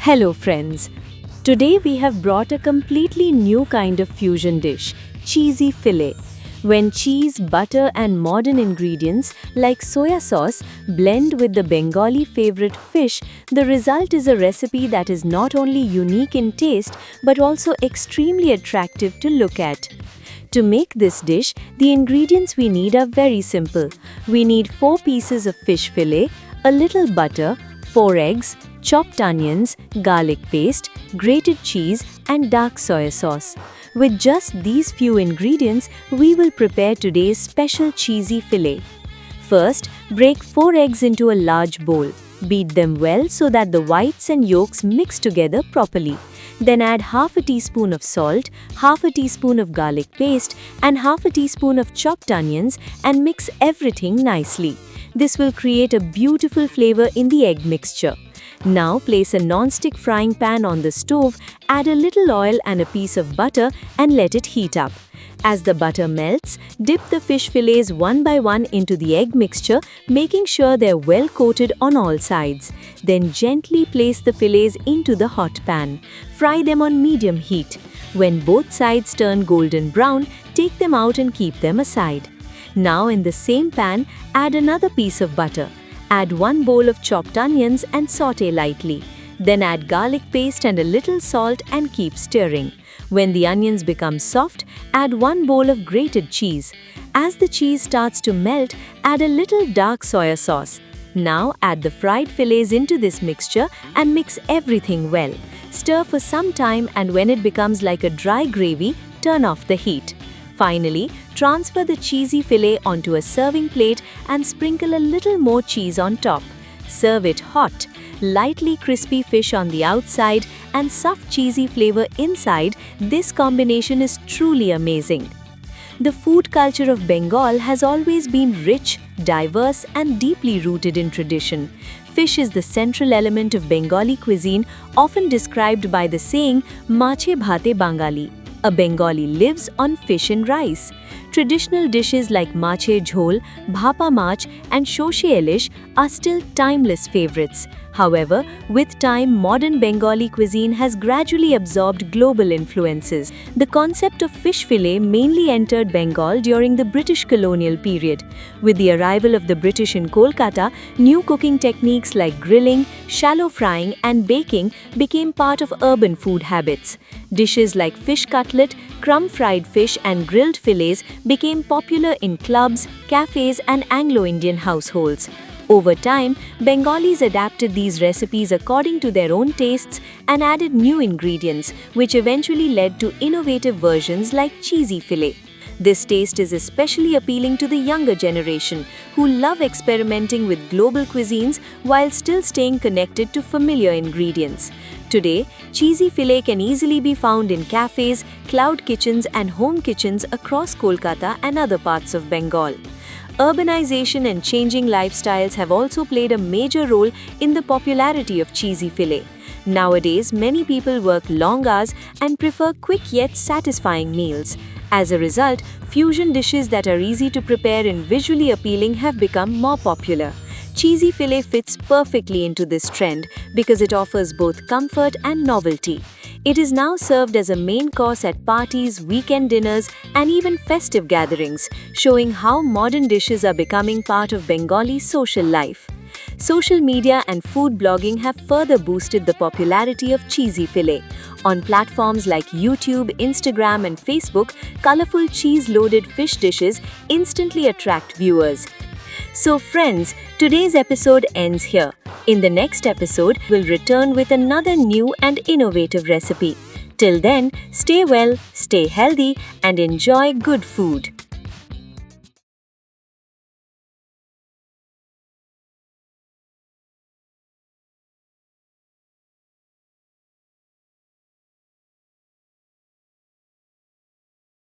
Hello friends. Today we have brought a completely new kind of fusion dish, cheesy fillet. When cheese, butter and modern ingredients like soya sauce blend with the Bengali favorite fish, the result is a recipe that is not only unique in taste but also extremely attractive to look at. To make this dish, the ingredients we need are very simple. We need 4 pieces of fish fillet, a little butter, 4 eggs, chopped onions, garlic paste, grated cheese and dark soy sauce. With just these few ingredients, we will prepare today's special cheesy fillet. First, break 4 eggs into a large bowl. Beat them well so that the whites and yolks mix together properly. Then add half a teaspoon of salt, half a teaspoon of garlic paste and half a teaspoon of chopped onions and mix everything nicely. This will create a beautiful flavor in the egg mixture. Now place a non-stick frying pan on the stove, add a little oil and a piece of butter and let it heat up. As the butter melts, dip the fish fillets one by one into the egg mixture, making sure they're well coated on all sides. Then gently place the fillets into the hot pan. Fry them on medium heat. When both sides turn golden brown, take them out and keep them aside. Now in the same pan, add another piece of butter. Add 1 bowl of chopped onions and saute lightly. Then add garlic paste and a little salt and keep stirring. When the onions become soft, add 1 bowl of grated cheese. As the cheese starts to melt, add a little dark soy sauce. Now add the fried fillets into this mixture and mix everything well. Stir for some time and when it becomes like a dry gravy, turn off the heat. Finally, transfer the cheesy fillet onto a serving plate and sprinkle a little more cheese on top. Serve it hot. Lightly crispy fish on the outside and soft cheesy flavor inside, this combination is truly amazing. The food culture of Bengal has always been rich, diverse and deeply rooted in tradition. Fish is the central element of Bengali cuisine, often described by the saying, "Mache bhate Bangali." A Bengali lives on fish and rice. Traditional dishes like mache jhol, bhapa mach and shoshe elish are still timeless favorites. However, with time, modern Bengali cuisine has gradually absorbed global influences. The concept of fish fillet mainly entered Bengal during the British colonial period. With the arrival of the British in Kolkata, new cooking techniques like grilling, shallow frying and baking became part of urban food habits. Dishes like fish cutlet, crumb-fried fish and grilled fillets became popular in clubs, cafes and Anglo-Indian households. Over time, Bengalis adapted these recipes according to their own tastes and added new ingredients, which eventually led to innovative versions like cheesy fillet. This taste is especially appealing to the younger generation, who love experimenting with global cuisines while still staying connected to familiar ingredients. Today, cheesy fillet can easily be found in cafes, cloud kitchens and home kitchens across Kolkata and other parts of Bengal. Urbanization and changing lifestyles have also played a major role in the popularity of cheesy fillet. Nowadays, many people work long hours and prefer quick yet satisfying meals. As a result, fusion dishes that are easy to prepare and visually appealing have become more popular. Cheesy fillet fits perfectly into this trend because it offers both comfort and novelty. It is now served as a main course at parties, weekend dinners, and even festive gatherings, showing how modern dishes are becoming part of Bengali social life. Social media and food blogging have further boosted the popularity of cheesy fillet. On platforms like YouTube, Instagram, and Facebook, colorful cheese-loaded fish dishes instantly attract viewers. So friends, today's episode ends here. In the next episode, we'll return with another new and innovative recipe. Till then, stay well, stay healthy, and enjoy good food.